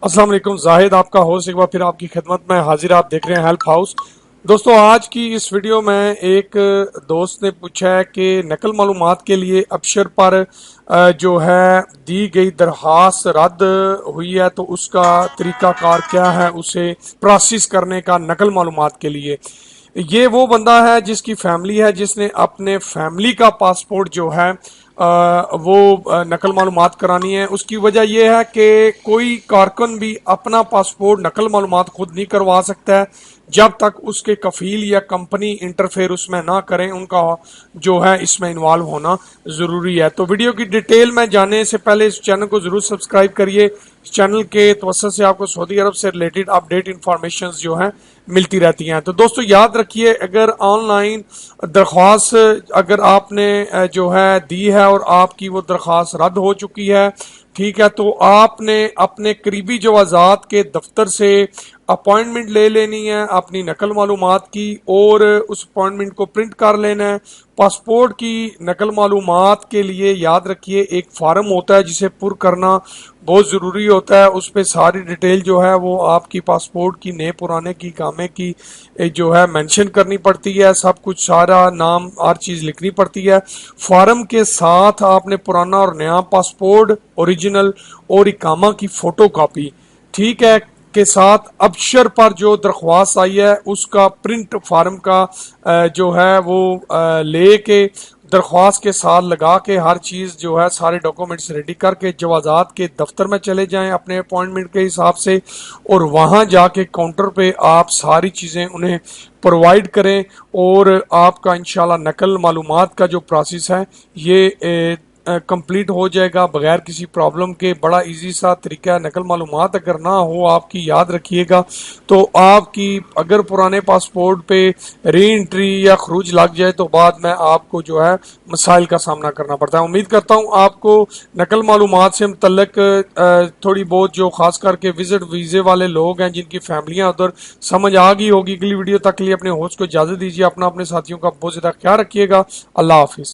السلام علیکم، زاہد آپ کا ہوسٹ ایک بار پھر آپ کی خدمت میں حاضر۔ آپ دیکھ رہے ہیں ہیلپ ہاؤس۔ دوستو، آج کی اس ویڈیو میں ایک دوست نے پوچھا ہے کہ نقل معلومات کے لیے ابشر پر جو ہے دی گئی درخواست رد ہوئی ہے تو اس کا طریقہ کار کیا ہے اسے پروسیس کرنے کا نقل معلومات کے لیے۔ یہ وہ بندہ ہے جس کی فیملی ہے، جس نے اپنے فیملی کا پاسپورٹ جو ہے وہ نقل معلومات کرانی ہے۔ اس کی وجہ یہ ہے کہ کوئی کارکن بھی اپنا پاسپورٹ نقل معلومات خود نہیں کروا سکتا ہے جب تک اس کے کفیل یا کمپنی انٹرفیئر اس میں نہ کریں۔ ان کا جو ہے اس میں انوالو ہونا ضروری ہے۔ تو ویڈیو کی ڈیٹیل میں جانے سے پہلے اس چینل کو ضرور سبسکرائب کریے۔ اس چینل کے توسط سے آپ کو سعودی عرب سے ریلیٹڈ اپڈیٹ انفارمیشنز جو ہیں ملتی رہتی ہیں۔ تو دوستو یاد رکھیے، اگر آن لائن درخواست اگر آپ نے جو ہے دی ہے اور آپ کی وہ درخواست رد ہو چکی ہے، ٹھیک ہے، تو آپ نے اپنے قریبی جوازات کے دفتر سے اپوائنٹمنٹ لے لینی ہے اپنی نقل معلومات کی، اور اس اپوائنٹمنٹ کو پرنٹ کر لینا ہے۔ پاسپورٹ کی نقل معلومات کے لیے یاد رکھیے ایک فارم ہوتا ہے جسے پر کرنا بہت ضروری ہوتا ہے۔ اس پہ ساری ڈیٹیل جو ہے وہ آپ کی پاسپورٹ کی نئے پرانے کی کامے کی جو ہے مینشن کرنی پڑتی ہے، سب کچھ سارا نام ہر چیز لکھنی پڑتی ہے۔ فارم کے ساتھ آپ نے پرانا اور نیا پاسپورٹ اوریجنل اور اقامہ کی فوٹو کاپی، ٹھیک ہے، کے ساتھ ابشر پر جو درخواست آئی ہے اس کا پرنٹ فارم کا جو ہے وہ لے کے درخواست کے ساتھ لگا کے ہر چیز جو ہے سارے ڈاکومنٹس ریڈی کر کے جوازات کے دفتر میں چلے جائیں اپنے اپوائنٹمنٹ کے حساب سے، اور وہاں جا کے کاؤنٹر پہ آپ ساری چیزیں انہیں پرووائڈ کریں، اور آپ کا انشاءاللہ نقل معلومات کا جو پروسیس ہے یہ کمپلیٹ ہو جائے گا بغیر کسی پرابلم کے۔ بڑا ایزی سا طریقہ ہے۔ نقل معلومات اگر نہ ہو آپ کی، یاد رکھیے گا، تو آپ کی اگر پرانے پاسپورٹ پہ ری انٹری یا خروج لگ جائے تو بعد میں آپ کو جو ہے مسائل کا سامنا کرنا پڑتا ہے۔ امید کرتا ہوں آپ کو نقل معلومات سے متعلق تھوڑی بہت جو خاص کر کے وزٹ ویزے والے لوگ ہیں جن کی فیملیاں ادھر، سمجھ آ گئی ہوگی۔ اگلی ویڈیو تک لیے اپنے ہوسٹ کو اجازت دیجیے۔ اپنے ساتھیوں کا بہت زیادہ خیال رکھیے گا۔ اللہ حافظ۔